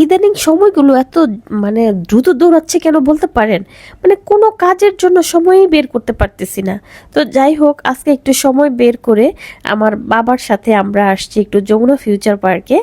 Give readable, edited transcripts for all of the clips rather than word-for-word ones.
ইদানিং সময়গুলো এত মানে দ্রুত দৌড়াচ্ছে কেন বলতে পারেন? মানে কোনো কাজের জন্য সময়ই বের করতে পারতেছি না। তো যাই হোক, আজকে একটু সময় বের করে আমার বাবার সাথে আমরা আসছি একটু যমুনা ফিউচার পার্কে।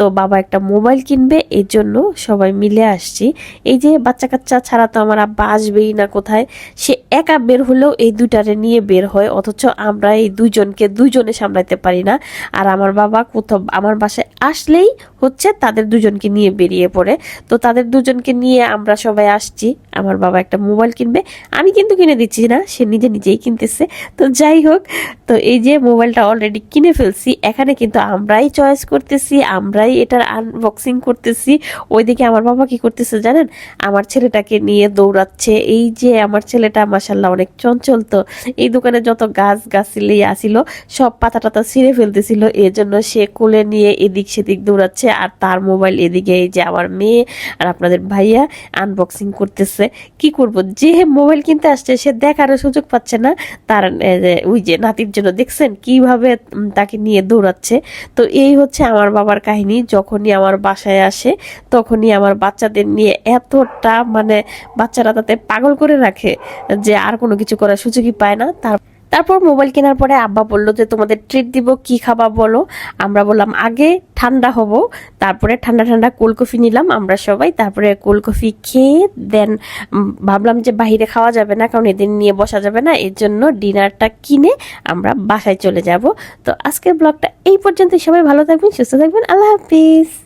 তো বাবা একটা মোবাইল কিনবে, এই জন্য সবাই মিলে আসছি। এই যে বাচ্চা কাচ্চা ছাড়া তো আমার আব্বা আসবেই না কোথায়। সে একা বের হলেও এই দুইটারে নিয়ে বের হয়, অথচ আমরা এই দুইজনকে দুইজনে সামলাইতে পারি না। আর আমার বাবা কোথাও আমার বাসায় আসলেই হচ্ছে তাদের দুজনকে নিয়ে বেরিয়ে পড়ে। তো তাদের দুজনকে নিয়ে আমরা সবাই আসছি। আমার বাবা একটা মোবাইল কিনবে, আমি কিন্তু কিনে দিচ্ছি না, সে নিজে নিজেই কিনতেছে। তো যাই হোক, তো এই যে মোবাইলটা অলরেডি কিনে ফেলছি, এখানে কিন্তু আমরাই চয়েস করতেছি, আমরাই এটার আনবক্সিং করতেছি। ওইদিকে আমার বাবা কি করতেছে জানেন? আমার ছেলেটাকে নিয়ে দৌড়াচ্ছে। এই যে আমার ছেলেটা মাশাল্লাহ অনেক চঞ্চল, তো এই দোকানে যত গাছ গাছলি আসিল সব পাতা টাতা ছিঁড়ে ফেলতেছিল, এই জন্য সে কোলে নিয়ে এদিক সেদিক দৌড়াচ্ছে। আর তার মোবাইল এদিকে এই যে আমার মেয়ে আর আপনাদের ভাইয়া আনবক্সিং করতেছে। কি করব, যে মোবাইল কিনতে আসছে সে দেখারও সুযোগ পাচ্ছে না। তার ওই যে নাতির জন্য দেখছেন কিভাবে তাকে নিয়ে দৌড়াচ্ছে। তো এই হচ্ছে আমার বাবার কাহিনী। যখনই আমার বাসায় আসে তখনই আমার বাচ্চাদের নিয়ে এতটা মানে বাচ্চারা তাতে পাগল করে রাখে যে আর কোনো কিছু করার সুযোগই পায় না। তারপর মোবাইল কেনার পরে আব্বা বলল যে তোমাদের ট্রিট দিব, কি খাবা বলো। আমরা বললাম আগে ঠান্ডা হব, তারপরে ঠান্ডা ঠান্ডা কোল্ড কফি নিলাম আমরা সবাই। তারপরে কোল্ড কফি খেয়ে দেন ভাবলাম যে বাহিরে খাওয়া যাবে না, কারণ এদিন নিয়ে বসা যাবে না, এর জন্য ডিনারটা কিনে আমরা বাসায় চলে যাব। তো আজকের ব্লগটা এই পর্যন্ত। সবাই ভালো থাকবেন, সুস্থ থাকবেন, আল্লাহ হাফিজ।